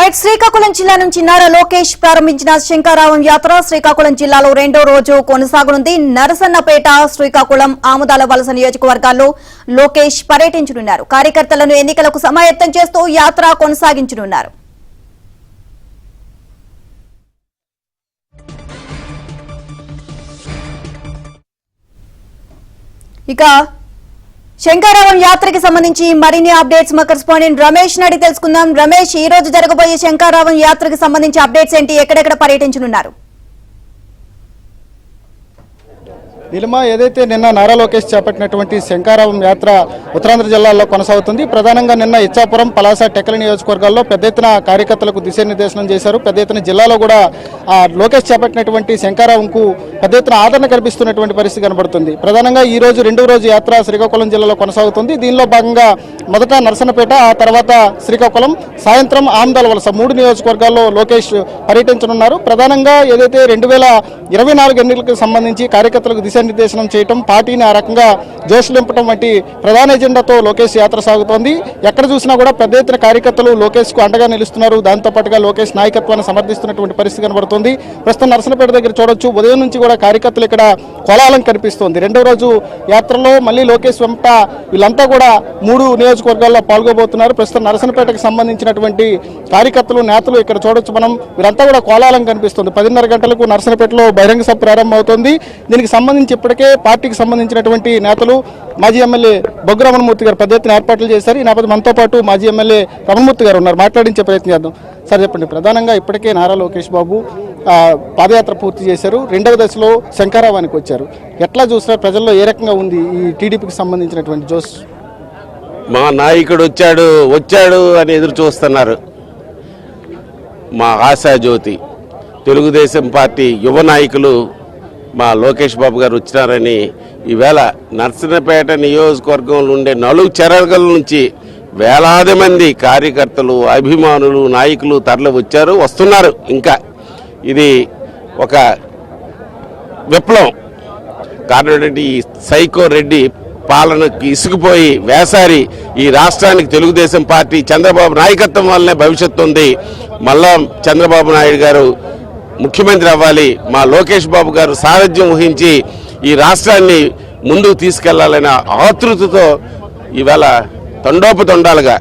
Right Srikakulam జిల్లా నుంచి నారా లోకేష్ ప్రారంభించిన శంకరావం యాత్ర శ్రీకాకుళం జిల్లాలో రెండో రోజు కొనసాగనుంది. నరసన్నపేట, శ్రీకాకుళం, ఆముదాల వలస నియోజకవర్గాల్లో లోకేష్ పర్యటించనున్నారు. కార్యకర్తలను ఎన్నికలకు సమాయత్తం చేస్తూ యాత్ర కొనసాగించనున్నారు. ఇక శంకరావం యాత్రకి సంబంధించి మరిన్ని అప్డేట్స్ మా కరెస్పాండెంట్ రమేష్ నడి తెలుసుకుందాం. రమేష్, ఈ రోజు జరగబోయే శంకరావం యాత్రకి సంబంధించి అప్డేట్స్ ఏంటి? ఎక్కడెక్కడ పర్యటించనున్నారు? నిలమ ఏదైతే నిన్న నారా లోకేష్ చేపట్టినటువంటి శంకరావం యాత్ర ఉత్తరాంధ్ర జిల్లాల్లో కొనసాగుతుంది. ప్రధానంగా నిన్న ఇచ్చాపురం, పలాస, టెక్కలి నియోజకవర్గాల్లో పెద్ద ఎత్తున కార్యకర్తలకు దిశానిర్దేశనం చేశారు. పెద్ద ఎత్తున జిల్లాలో కూడా లోకేష్ చేపట్టినటువంటి శంకరావంకు పెద్ద ఎత్తున ఆదరణ కల్పిస్తున్నటువంటి పరిస్థితి కనబడుతుంది. ప్రధానంగా ఈ రోజు రెండవ రోజు యాత్ర శ్రీకాకుళం జిల్లాలో కొనసాగుతుంది. దీనిలో భాగంగా మొదట నరసన్నపేట, ఆ తర్వాత శ్రీకాకుళం, సాయంత్రం ఆముదాల వలస 3 నియోజకవర్గాల్లో లోకేష్ పర్యటించనున్నారు. ప్రధానంగా ఏదైతే 2024 ఎన్నికలకు సంబంధించి కార్యకర్తలకు దిశానిర్దేశనం చేయటం, పార్టీని ఆ రకంగా జోష్ నింపడం వంటి ప్రధాన ఎజెండాతో లోకేష్ యాత్ర సాగుతోంది. ఎక్కడ చూసినా కూడా పెద్ద ఎత్తున కార్యకర్తలు లోకేష్ కు అండగా నిలుస్తున్నారు. దాంతోపాటుగా లోకేష్ నాయకత్వాన్ని సమర్థిస్తున్నటువంటి పరిస్థితి కనబడుతుంది. ప్రస్తుతం నరసన్నపేట దగ్గర చూడొచ్చు, ఉదయం నుంచి కూడా కార్యకర్తలు ఇక్కడ కోలాహలం కనిపిస్తోంది. రెండవ రోజు యాత్రలో మళ్ళీ లోకేష్ వెంట వీళ్ళంతా కూడా 3 నియోజకవర్గాల్లో పాల్గొబోతున్నారు. ప్రస్తుతం నరసన్నపేటకు సంబంధించినటువంటి కార్యకర్తలు, నేతలు ఇక్కడ చూడొచ్చు మనం. వీరంతా కూడా కోలాహలం కనిపిస్తుంది. 10:30 గంటలకు నరసన్నపేటలో బహిరంగ సభ ప్రారంభమవుతోంది. దీనికి సంబంధించి ఇప్పటికే పార్టీకి సంబంధించినటువంటి నేతలు, మాజీ ఎమ్మెల్యే బొగ్గు రమణమూర్తి గారు పెద్ద ఎత్తున ఏర్పాట్లు చేశారు. ఈ నేపథ్యం మనతో పాటు మాజీ ఎమ్మెల్యే రమణమూర్తి గారు ఉన్నారు, మాట్లాడించే ప్రయత్నం చేద్దాం. సార్ చెప్పండి, ప్రధానంగా ఇప్పటికే నారా లోకేష్ బాబు పాదయాత్ర పూర్తి చేశారు, రెండవ దశలో శంకరావానికి వచ్చారు. ఎట్లా చూసినా ప్రజల్లో ఏ రకంగా ఉంది ఈ టీడీపీకి సంబంధించినటువంటి జోష్? మా నాయకుడు వచ్చాడు అని ఎదురు చూస్తున్నారు. మా ఆశాజ్యోతి తెలుగుదేశం పార్టీ యువ నాయకులు మా లోకేష్ బాబు గారు వచ్చినారని ఈవేళ నర్సన్నపేట నియోజకవర్గంలో ఉండే 4 చెరగల నుంచి వేలాది మంది కార్యకర్తలు, అభిమానులు, నాయకులు తరలి వచ్చారు, వస్తున్నారు. ఇంకా ఇది ఒక విప్లవం. కారణం ఈ సైకో రెడ్డి పాలనకి ఇసుకుపోయి వేసారి ఈ రాష్ట్రానికి తెలుగుదేశం పార్టీ చంద్రబాబు నాయకత్వం వల్లనే భవిష్యత్తు ఉంది. మళ్ళా చంద్రబాబు నాయుడు గారు ముఖ్యమంత్రి అవ్వాలి, మా లోకేష్ బాబు గారు సారథ్యం వహించి ఈ రాష్ట్రాన్ని ముందుకు తీసుకెళ్లాలనే ఆతృతతో ఈవేళ తండోపతండాలుగా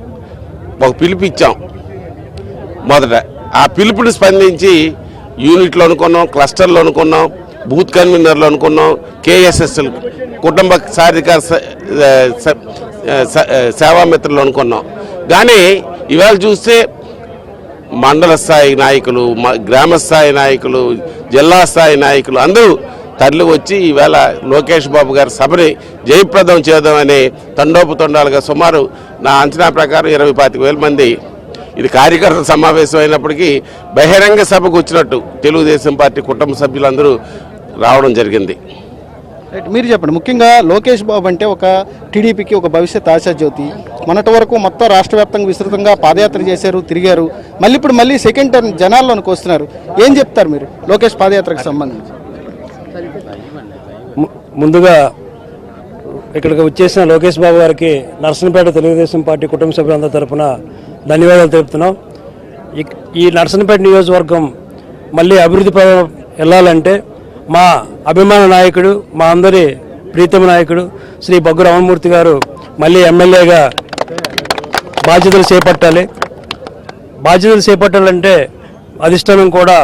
ఒక పిలుపిచ్చాం. మొదట ఆ పిలుపుని స్పందించి యూనిట్లో అనుకున్నాం, క్లస్టర్లో అనుకున్నాం, బూత్ కన్వీనర్లు అనుకున్నాం, కేఎస్ఎస్ఎల్ కుటుంబ సాధికార సేవామిత్రులు అనుకున్నాం. కానీ ఇవాళ చూస్తే మండల స్థాయి నాయకులు, గ్రామ స్థాయి నాయకులు, జిల్లా స్థాయి నాయకులు అందరూ తరలి వచ్చి ఈవేళ లోకేష్ బాబు గారి సభని జయప్రదం చేద్దామని తండోపతండాలుగా సుమారు నా అంచనా ప్రకారం 20-25 మంది ఇది కార్యకర్తల సమావేశం అయినప్పటికీ బహిరంగ సభకు వచ్చినట్టు తెలుగుదేశం పార్టీ కుటుంబ సభ్యులందరూ రావడం జరిగింది. మీరు చెప్పండి, ముఖ్యంగా లోకేష్ బాబు అంటే ఒక టీడీపీకి ఒక భవిష్యత్ ఆశాజ్యోతి. మొన్నటి వరకు మొత్తం రాష్ట్ర వ్యాప్తంగా విస్తృతంగా పాదయాత్ర చేశారు, తిరిగారు. మళ్ళీ సెకండ్ టర్న్ జనాల్లోనికి వస్తున్నారు. ఏం చెప్తారు మీరు లోకేష్ పాదయాత్రకు సంబంధించి? ముందుగా ఇక్కడికి వచ్చేసిన లోకేష్ బాబు గారికి నరసన్నపేట తెలుగుదేశం పార్టీ కుటుంబ సభ్యులందరి తరఫున ధన్యవాదాలు తెలుపుతున్నాం. ఈ నరసన్నపేట నియోజకవర్గం మళ్ళీ అభివృద్ధి వెళ్ళాలంటే మా అభిమాన నాయకుడు, మా అందరి ప్రీతమ నాయకుడు శ్రీ బొగ్గు రమణమూర్తి గారు మళ్ళీ ఎమ్మెల్యేగా బాధ్యతలు చేపట్టాలంటే అధిష్టానం కూడా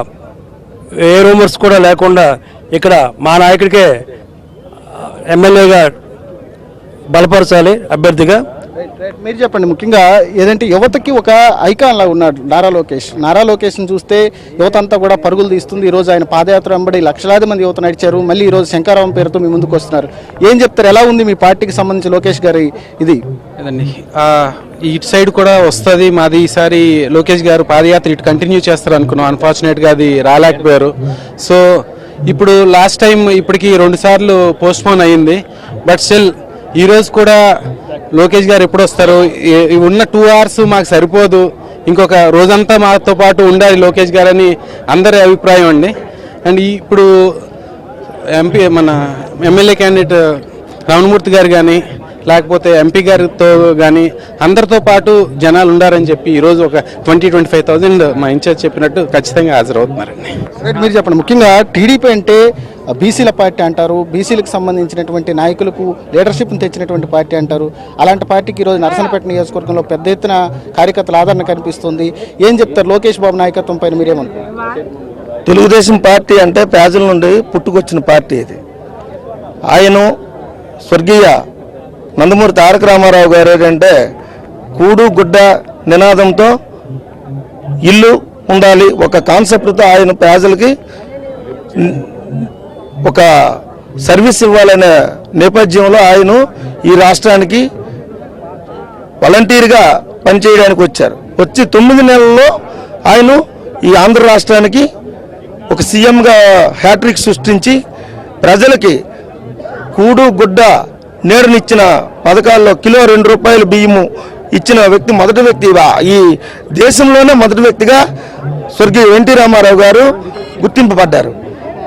ఏ రూమర్స్ కూడా లేకుండా ఇక్కడ మా నాయకుడికే ఎమ్మెల్యేగా బలపరచాలి అభ్యర్థిగా. మీరు చెప్పండి, ముఖ్యంగా ఏదంటే యువతకి ఒక ఐకాన్ లా ఉన్నాడు నారా లోకేష్ని చూస్తే యువత అంతా కూడా పరుగులు తీస్తుంది. ఈరోజు ఆయన పాదయాత్ర వెంబడి లక్షలాది మంది యువత నడిచారు. మళ్ళీ ఈరోజు శంకరావం పేరుతో మీ ముందుకు వస్తున్నారు. ఏం చెప్తారు, ఎలా ఉంది మీ పార్టీకి సంబంధించి లోకేష్ గారి ఇది? ఇటు సైడ్ కూడా వస్తుంది మాది. ఈసారి లోకేష్ గారు పాదయాత్ర ఇటు కంటిన్యూ చేస్తారు అనుకున్నాం. అన్ఫార్చునేట్గా అది రాలేకపోయారు. సో ఇప్పుడు లాస్ట్ టైం ఇప్పటికి 2 సార్లు పోస్ట్ పోన్ అయ్యింది. బట్ స్టిల్ ఈరోజు కూడా లోకేష్ గారు ఎప్పుడు వస్తారు? ఉన్న 2 hours మాకు సరిపోదు, ఇంకొక రోజంతా మాతో పాటు ఉండాలి లోకేష్ గారు అని అందరి అభిప్రాయం అండి. అండ్ ఇప్పుడు మన ఎమ్మెల్యే క్యాండిడేట్ రమణమూర్తి గారు కానీ లేకపోతే ఎంపీ గారితో కానీ అందరితో పాటు జనాలు ఉండారని చెప్పి ఈరోజు ఒక 20-25,000 మా ఇన్ఛార్జ్ చెప్పినట్టు ఖచ్చితంగా హాజరవుతున్నారండి. రైట్, మీరు చెప్పండి. ముఖ్యంగా టీడీపీ అంటే బీసీల పార్టీ అంటారు, బీసీలకు సంబంధించినటువంటి నాయకులకు లీడర్షిప్ని తెచ్చినటువంటి పార్టీ అంటారు. అలాంటి పార్టీకి ఈరోజు నరసన్నపేట నియోజకవర్గంలో పెద్ద ఎత్తున కార్యకర్తల ఆదరణ కనిపిస్తుంది. ఏం చెప్తారు లోకేష్ బాబు నాయకత్వం పైన మీరేమనుకుంటారు? తెలుగుదేశం పార్టీ అంటే పేదల నుండి పుట్టుకొచ్చిన పార్టీ ఇది. ఆయన స్వర్గీయ నందమూరి తారక రామారావు గారు ఏంటంటే కూడు గుడ్డ నినాదంతో ఇల్లు ఉండాలి ఒక కాన్సెప్ట్తో ఆయన ప్రజలకి ఒక సర్వీస్ ఇవ్వాలనే నేపథ్యంలో ఆయన ఈ రాష్ట్రానికి వాలంటీర్గా పనిచేయడానికి వచ్చారు. వచ్చి 9 నెలల్లో ఆయన ఈ ఆంధ్ర రాష్ట్రానికి ఒక సీఎంగా హ్యాట్రిక్ సృష్టించి ప్రజలకి కూడు గుడ్డ నీడనిచ్చిన పథకాల్లో కిలో 2 రూపాయలు బియ్యము ఇచ్చిన వ్యక్తి మొదటి వ్యక్తి, ఈ దేశంలోనే మొదటి వ్యక్తిగా స్వర్గీయ ఎన్టీ రామారావు గారు గుర్తింపబడ్డారు.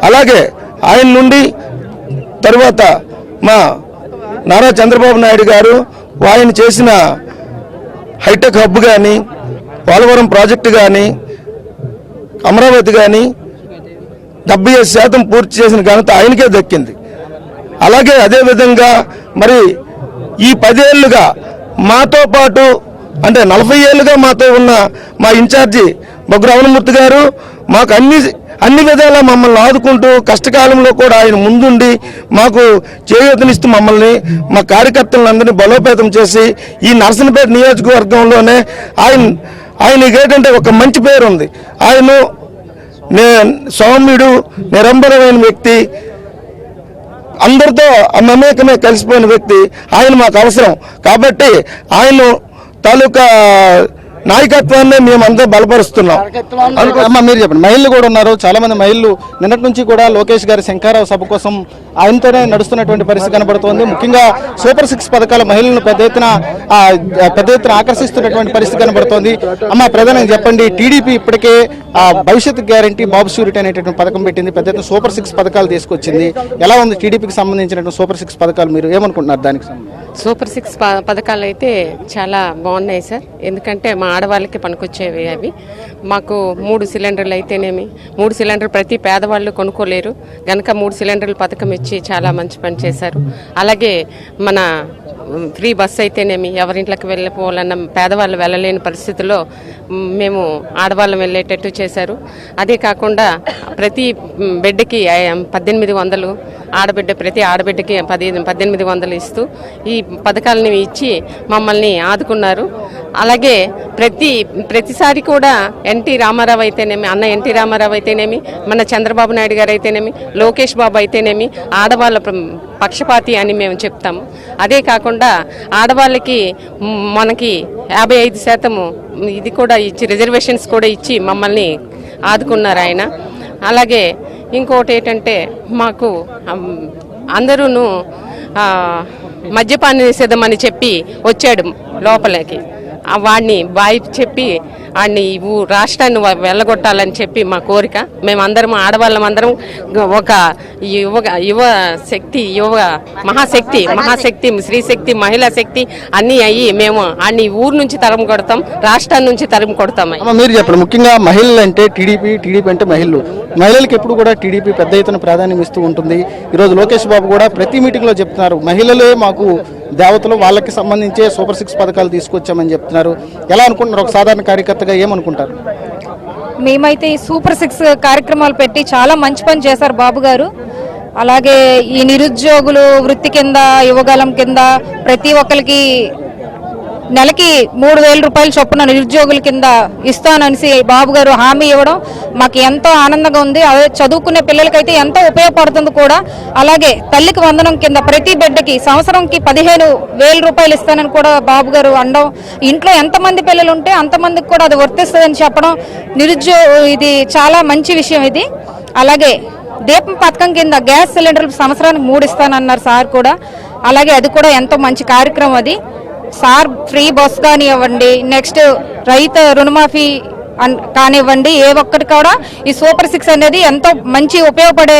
అలాగే ఆయన నుండి తర్వాత మా నారా చంద్రబాబు నాయుడు గారు ఆయన చేసిన హైటెక్ హబ్ కానీ, పోలవరం ప్రాజెక్టు కానీ, అమరావతి కానీ 75% పూర్తి చేసిన ఘనత ఆయనకే దక్కింది. అలాగే అదేవిధంగా మరి ఈ 10 ఏళ్లుగా మాతో పాటు అంటే 40 ఏళ్ళుగా మాతో ఉన్న మా ఇన్ఛార్జి బొగ్గు రమణమూర్తి గారు మాకు అన్ని విధాలా మమ్మల్ని ఆదుకుంటూ కష్టకాలంలో కూడా ఆయన ముందుండి మాకు చేయూతనిస్తూ మమ్మల్ని మా కార్యకర్తలందరినీ బలోపేతం చేసి ఈ నరసన్నపేట నియోజకవర్గంలోనే ఆయనకి ఏంటంటే ఒక మంచి పేరు ఉంది. ఆయన సౌమ్యుడు, నిరంబరమైన వ్యక్తి, అందరితో మమేకమే కలిసిపోయిన వ్యక్తి. ఆయన మాకు అవసరం కాబట్టి ఆయన తాలూకా నాయకత్వాన్ని మేమంతా బలపరుస్తున్నాం. అమ్మ మీరు చెప్పండి, మహిళలు కూడా ఉన్నారు, చాలా మంది మహిళలు నిన్నటి నుంచి కూడా లోకేష్ గారి శంఖారావు సభ కోసం ఆయనతోనే నడుస్తున్నటువంటి పరిస్థితి కనబడుతోంది. ముఖ్యంగా సూపర్ 6 పథకాల మహిళలను పెద్ద ఎత్తున ఆకర్షిస్తున్నటువంటి పరిస్థితి కనబడుతోంది. అమ్మ ప్రధానంగా చెప్పండి, టీడీపీ ఇప్పటికే భవిష్యత్ గ్యారంటీ బాబు షూరిటీ అనేటువంటి పథకం పెట్టింది, పెద్ద ఎత్తున సూపర్ 6 పథకాలు తీసుకొచ్చింది. ఎలా ఉంది టీడీపీకి సంబంధించినటువంటి సూపర్ 6 పథకాలు, మీరు ఏమనుకుంటున్నారు దానికి సంబంధించి? సూపర్ 6 పథకాలు అయితే చాలా బాగున్నాయి సార్. ఎందుకంటే మా ఆడవాళ్ళకి పనికొచ్చేవి అవి. మాకు 3 సిలిండర్లు అయితేనేమి, 3 సిలిండర్ ప్రతి పేదవాళ్ళు కొనుక్కోలేరు కనుక 3 సిలిండర్ల పథకం ఇచ్చి చాలా మంచి పని చేశారు. అలాగే మన ఫ్రీ బస్సు అయితేనేమి, ఎవరింట్లోకి వెళ్ళిపోవాలన్న పేదవాళ్ళు వెళ్ళలేని పరిస్థితుల్లో మేము ఆడవాళ్ళం వెళ్ళేటట్టు చేశారు. అదే కాకుండా ప్రతి బిడ్డకి 1800, ప్రతి ఆడబిడ్డకి 1800 ఇస్తూ ఈ పథకాలని ఇచ్చి మమ్మల్ని ఆదుకున్నారు. అలాగే ప్రతిసారి కూడా ఎన్టీ రామారావు అయితేనేమి, అన్న ఎన్టీ రామారావు అయితేనేమి, మన చంద్రబాబు నాయుడు గారు అయితేనేమి, లోకేష్ బాబు అయితేనేమి ఆడవాళ్ళ పక్షపాతి అని మేము చెప్తాము. అదే కాకుండా ఆడవాళ్ళకి మనకి 55% ఇది కూడా ఇచ్చి రిజర్వేషన్స్ కూడా ఇచ్చి మమ్మల్ని ఆదుకున్నారు ఆయన. అలాగే ఇంకోటి ఏంటంటే మాకు అందరూను మద్యపాన నిషేధం అని చెప్పి వచ్చాడు లోపలికి. వాడిని బాయ్ చెప్పి వాడిని రాష్ట్రాన్ని వెళ్ళగొట్టాలని చెప్పి మా కోరిక. మేమందరం ఆడవాళ్ళం అందరం ఒక యువ మహాశక్తి శ్రీశక్తి మహిళా శక్తి అన్నీ అయ్యి మేము అన్ని ఊరు నుంచి తరం కొడతాం, రాష్ట్రాన్ని నుంచి తరం కొడతాం. మీరు చెప్పండి, ముఖ్యంగా మహిళలు అంటే టీడీపీ అంటే మహిళలకు ఎప్పుడు కూడా టీడీపీ పెద్ద ఎత్తున ప్రాధాన్యం ఇస్తూ ఉంటుంది. ఈరోజు లోకేష్ బాబు కూడా ప్రతి మీటింగ్లో చెప్తున్నారు, మహిళలే మాకు దేవతలు, వాళ్ళకి సంబంధించే సూపర్ 6 పథకాలు తీసుకొచ్చామని చెప్తున్నారు. ఎలా అనుకుంటున్నారు ఒక సాధారణ కార్యకర్తగా, ఏమనుకుంటారు? మేమైతే ఈ సూపర్ 6 కార్యక్రమాలు పెట్టి చాలా మంచి పని చేశారు బాబు గారు. అలాగే ఈ నిరుద్యోగులు వృత్తి కింద, యువగలం కింద ప్రతి ఒక్కరికి నెలకి 3000 రూపాయల చొప్పున నిరుద్యోగుల కింద ఇస్తానని బాబు గారు హామీ ఇవ్వడం మాకు ఎంతో ఆనందంగా ఉంది. అదే చదువుకునే పిల్లలకైతే ఎంతో ఉపయోగపడుతుంది కూడా. అలాగే తల్లికి వందనం కింద ప్రతి బిడ్డకి సంవత్సరంకి 15,000 రూపాయలు ఇస్తానని కూడా బాబు గారు అనడం, ఇంట్లో ఎంతమంది పిల్లలు ఉంటే అంతమందికి కూడా అది వర్తిస్తుందని చెప్పడం ఇది చాలా మంచి విషయం ఇది. అలాగే దీపం పథకం కింద గ్యాస్ సిలిండర్లు సంవత్సరానికి 3 ఇస్తానన్నారు సార్ కూడా. అలాగే అది కూడా ఎంతో మంచి కార్యక్రమం అది. సార్ ఫ్రీ బస్ కానివ్వండి, నెక్స్ట్ రైతు రుణమాఫీ కానివ్వండి, ఏ ఒక్కటి కూడా ఈ సూపర్ 6 అనేది ఎంతో మంచి ఉపయోగపడే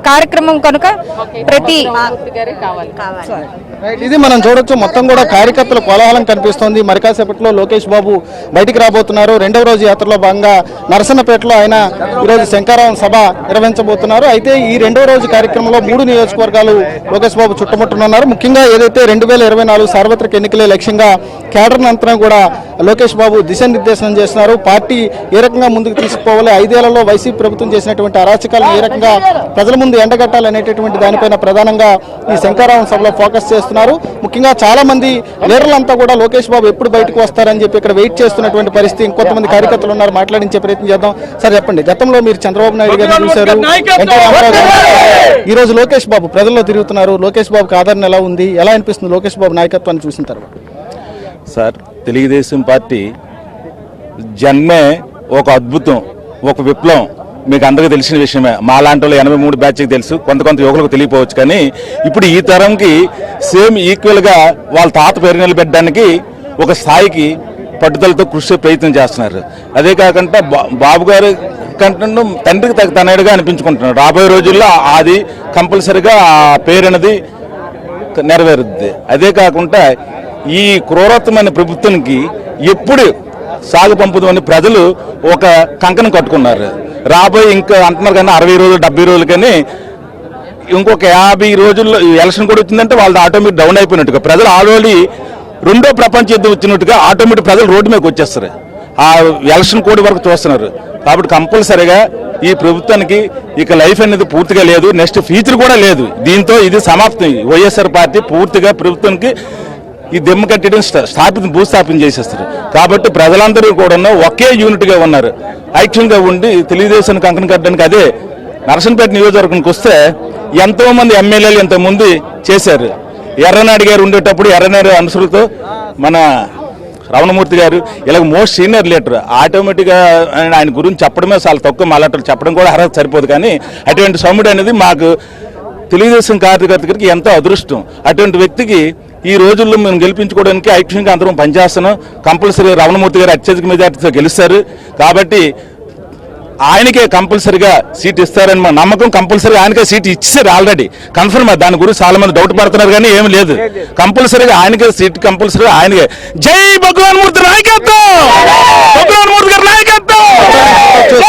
కార్యక్రమం కనుక ప్రతి ఇది మనం చూడొచ్చు, మొత్తం కూడా కార్యకర్తల కోలాహలం కనిపిస్తోంది. మరి కాసేపట్లో లోకేష్ బాబు బయటికి రాబోతున్నారు. రెండవ రోజు యాత్రలో భాగంగా నరసన్నపేటలో ఆయన ఈరోజు శంకరావం సభ నిర్వహించబోతున్నారు. అయితే ఈ రెండవ రోజు కార్యక్రమంలో 3 నియోజకవర్గాలు లోకేష్ బాబు చుట్టుముట్టనున్నారు. ముఖ్యంగా ఏదైతే 2024 సార్వత్రిక ఎన్నికలే లక్ష్యంగా కేడర్ అంతా కూడా లోకేష్ బాబు దిశానిర్దేశనం చేస్తున్నారు. పార్టీ ఏ రకంగా ముందుకు తీసుకుపోవాలి, 5 ఏళ్లలో వైసీపీ ప్రభుత్వం చేసినటువంటి అరాచకాలను ఏ రకంగా ప్రజల ముందు ఎండగట్టాలనేటటువంటి దానిపైన ప్రధానంగా ఈ శంకరావం సభలో ఫోకస్ చేస్తున్నారు. ముఖ్యంగా చాలా మంది లీడర్లంతా కూడా లోకేష్ బాబు ఎప్పుడు బయటకు వస్తారని చెప్పి ఇక్కడ వెయిట్ చేస్తున్నటువంటి పరిస్థితి. ఇంకొంతమంది కార్యకర్తలు ఉన్నారు, మాట్లాడించే ప్రయత్నం చేద్దాం. సార్ చెప్పండి, గతంలో మీరు చంద్రబాబు నాయుడు గారిని చూశారు, ఎన్టీ రామారావు గారు, ఈ రోజు లోకేష్ బాబు ప్రజల్లో తిరుగుతున్నారు. లోకేష్ బాబుకి ఆదరణ ఎలా ఉంది, ఎలా అనిపిస్తుంది లోకేష్ బాబు నాయకత్వాన్ని చూసిన తర్వాత? సార్, తెలుగుదేశం పార్టీ జన్మే ఒక అద్భుతం, ఒక విప్లవం. మీకు అందరికీ తెలిసిన విషయమే. మా లాంటి వాళ్ళు 83 బ్యాచ్కి తెలుసు, కొంత యువకులకు తెలియపోవచ్చు. కానీ ఇప్పుడు ఈ తరంకి సేమ్ ఈక్వల్గా వాళ్ళ తాత పేరు నిలబెట్టడానికి ఒక స్థాయికి పట్టుదలతో కృషి ప్రయత్నం చేస్తున్నారు. అదే కాకుండా బాబు గారు కంటే తండ్రికి తనయుడుగా అనిపించుకుంటున్నారు. రాబోయే రోజుల్లో అది కంపల్సరిగా ఆ పేరు అనేది నెరవేరుద్ది. అదే కాకుండా ఈ క్రూరత్వమైన ప్రభుత్వానికి ఎప్పుడు సాగు పంపుదామని ప్రజలు ఒక కంకణం కట్టుకున్నారు. రాబోయే ఇంకా అంటున్నారు కానీ 60 రోజులు 70 రోజులు కానీ ఇంకొక 50 రోజుల్లో ఎలక్షన్ కూడా వచ్చిందంటే వాళ్ళది ఆటోమేటిక్ డౌన్ అయిపోయినట్టుగా, ప్రజలు ఆల్రెడీ రెండో ప్రపంచ యుద్ధం వచ్చినట్టుగా ఆటోమేటిక్ ప్రజలు రోడ్డు మీదకి వచ్చేస్తారు. ఆ ఎలక్షన్ కోడ్ వరకు చూస్తున్నారు. కాబట్టి కంపల్సరీగా ఈ ప్రభుత్వానికి ఇక లైఫ్ అనేది పూర్తిగా లేదు, నెక్స్ట్ ఫ్యూచర్ కూడా లేదు. దీంతో ఇది సమాప్తం. వైఎస్ఆర్ పార్టీ పూర్తిగా ప్రభుత్వానికి ఈ దెమ్మ కట్టడం భూస్థాపన చేసేస్తారు. కాబట్టి ప్రజలందరూ కూడా ఒకే యూనిట్గా ఉన్నారు, ఐక్యంగా ఉండి తెలుగుదేశానికి కంకణం కట్టడానికి. అదే నరసన్నపేట నియోజకవర్గానికి వస్తే ఎంతో మంది ఎమ్మెల్యేలు ఇంతకుముందు చేశారు. ఎర్రనాయుడు గారు ఉండేటప్పుడు ఎర్రనాయుడు అనుసరులతో మన రమణమూర్తి గారు ఇలా మోస్ట్ సీనియర్ లీడర్. ఆటోమేటిక్గా ఆయన గురించి చెప్పడమే చాలా తక్కువ, మాలాంటి చెప్పడం కూడా అర్హత సరిపోదు. కానీ అటువంటి సౌమ్యుడు అనేది మాకు తెలుగుదేశం కార్యకర్తకి ఎంతో అదృష్టం. అటువంటి వ్యక్తికి ఈ రోజుల్లో మేము గెలిపించుకోవడానికి ఐక్యంగా అందరం పనిచేస్తున్నాం. కంపల్సరీ రమణమూర్తి గారు అత్యధిక మెజార్టీతో గెలుస్తారు. కాబట్టి ఆయనకే కంపల్సరీగా సీట్ ఇస్తారని మా నమ్మకం. కంపల్సరీగా ఆయనకే సీట్ ఇచ్చారు ఆల్రెడీ, కన్ఫర్మ్. దాని గురించి చాలా మంది డౌట్ పడుతున్నారు కానీ ఏమి లేదు. కంపల్సరీగా ఆయనకే సీట్, కంపల్సరీగా ఆయనకే. జై భగవాన్ మూర్తి నాయకత్వం, భగవాన్ మూర్తి గారి నాయకత్వం.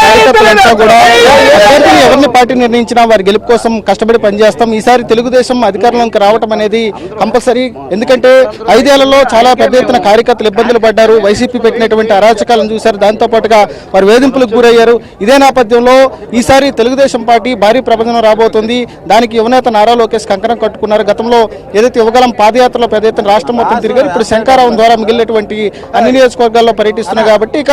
కార్యకర్తలంతా కూడా అభ్యర్థులు ఎవరిని పార్టీ నిర్ణయించినా వారి గెలుపు కోసం కష్టపడి పనిచేస్తాం. ఈసారి తెలుగుదేశం అధికారంలోకి రావడం అనేది కంపల్సరీ. ఎందుకంటే 5 ఏళ్లలో చాలా పెద్ద ఎత్తున కార్యకర్తలు ఇబ్బందులు పడ్డారు, వైసీపీ పెట్టినటువంటి అరాచకాలను చూశారు, దాంతో పాటుగా వారు వేధింపులకు గురయ్యారు. ఇదే నేపథ్యంలో ఈసారి తెలుగుదేశం పార్టీ భారీ ప్రపంచం రాబోతుంది. దానికి యువనేత నారా లోకేష్ కంకణం కట్టుకున్నారు. గతంలో ఏదైతే యువగలం పాదయాత్రలో పెద్ద ఎత్తున రాష్ట్రం మొత్తం తిరిగారు, ఇప్పుడు శంకరావం ద్వారా మిగిలినటువంటి అన్ని నియోజకవర్గాల్లో పర్యటిస్తున్నారు. కాబట్టి ఇక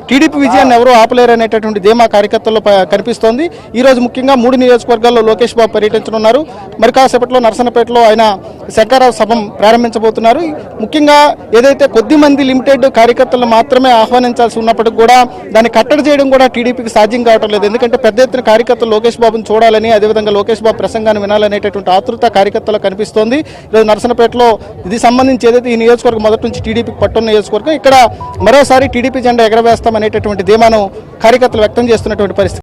టీడీపీ విజయాన్ని ఎవరూ ఆపలేరు అనేటటువంటి ధీమా కార్యకర్తల్లో కనిపిస్తోంది. ఈ రోజు ముఖ్యంగా 3 నియోజకవర్గాల్లో లోకేష్ బాబు పర్యటించనున్నారు. మరి కాసేపట్లో నరసన్నపేటలో ఆయన శంకరావు సభ ప్రారంభించబోతున్నారు. ముఖ్యంగా ఏదైతే కొద్ది మంది లిమిటెడ్ కార్యకర్తలను మాత్రమే ఆహ్వానించాల్సి ఉన్నప్పటికీ కూడా దాన్ని కట్టడి చేయడం కూడా టీడీపీకి సాధ్యం కావటం లేదు. ఎందుకంటే పెద్ద ఎత్తున కార్యకర్తలు లోకేష్ బాబును చూడాలని, అదేవిధంగా లోకేష్ బాబు ప్రసంగాన్ని వినాలనేటటువంటి ఆతృత కార్యకర్తలు కనిపిస్తోంది. ఈరోజు నరసన్నపేటలో ఇది సంబంధించి ఏదైతే ఈ నియోజకవర్గం మొదటి నుంచి టీడీపీకి పట్టున్న నియోజకవర్గం, ఇక్కడ మరోసారి టీడీపీ జెండా ఎగరవేస్తామనేటటువంటి ధీమాను కార్యకర్తలు వ్యక్తం చేస్తున్నటువంటి పరిస్థితి.